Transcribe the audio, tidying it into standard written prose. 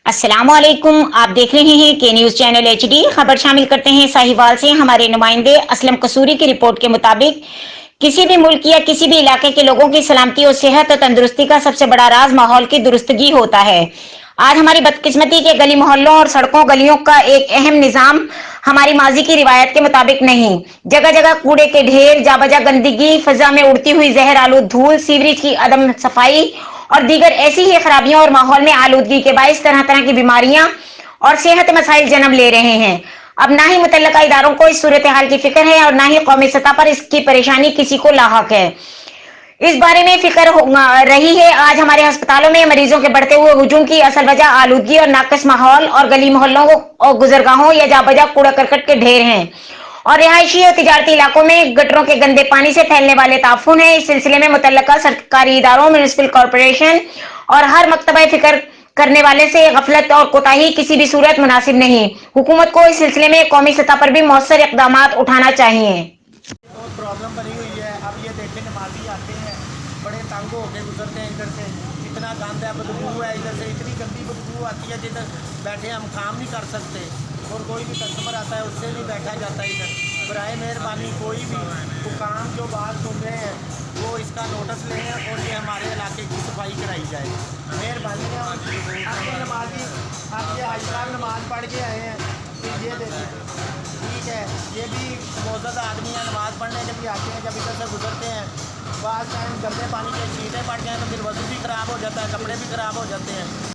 अस्सलामुअलैकुम। आप देख रहे हैं के न्यूज चैनल एचडी। खबर शामिल करते हैं साहिवाल से। हमारे नुमाइंदे असलम कसूरी की रिपोर्ट के मुताबिक किसी भी मुल्क या किसी भी इलाके के लोगों की सलामती और सेहत और तंदुरुस्ती का सबसे बड़ा राज माहौल की दुरुस्तगी होता है। आज हमारी बदकिस्मती के गली मोहल्लों और सड़कों गलियों का एक अहम निजाम हमारी माजी की रिवायत के मुताबिक नहीं। जगह जगह कूड़े के ढेर, जाबजा गंदगी, फजा में उड़ती हुई जहर आलूद धूल, सीवरेज की अदम सफाई और दीगर ऐसी ही खराबियां और माहौल में आलूदगी के बायस तरह तरह की बीमारियां और सेहत मसाइल जन्म ले रहे हैं। अब ना ही मुतल्लका इदारों को इस सूरत हाल की फिक्र है और ना ही कौमी सतह पर इसकी परेशानी किसी को लाहक है। इस बारे में फिक्र रही है। आज हमारे अस्पतालों में मरीजों के बढ़ते हुए हुजूम की असल वजह आलूदगी और नाकस माहौल और गली मोहल्लों और गुजरगाहों या जाबजा कूड़ा करकट के ढेर हैं और रिहायशी और तिजारती इलाकों में गटरों के गंदे पानी से फैलने वाले ताफून है। इस सिलसिले में मुतल्लका सरकारी इदारों, म्युनिसिपल कॉरपोरेशन और हर मकतबा फिक्र करने वाले से गफलत और कोताही किसी भी सूरत मुनासिब नहीं। हुकूमत को इस सिलसिले में कौमी सतह पर भी मौसर इकदाम उठाना चाहिए। बहुत प्रॉब्लम बनी हुई है। अब ये देखें, नमाजी आते हैं, बड़े तंग होके गुजरते हैं इधर से। इतना गंद है, बदबू है इधर से, इतनी गंदी बदबू आती है जिधर बैठे हम काम नहीं कर सकते और कोई भी कस्टमर आता है उससे भी बैठा जाता है इधर। बराए मेहरबानी कोई भी हुकाम जो बात सुन रहे हैं वो इसका नोटिस लें और ये हमारे इलाके की सफाई कराई जाए। मेहरबानी है। आपके नमाजी, आपके हाजी साहब नमाज पढ़ के आए हैं तो ये देखें, ठीक है, ये भी मोअज़्ज़ज़ आदमी है, नमाज़ पढ़ने के लिए आते हैं। जब इधर से गुजरते हैं बाज़ टाइम गंदे पानी के छींटे पड़ जाएँ तो फिर वज़ू भी ख़राब हो जाता है, कपड़े भी ख़राब हो जाते हैं।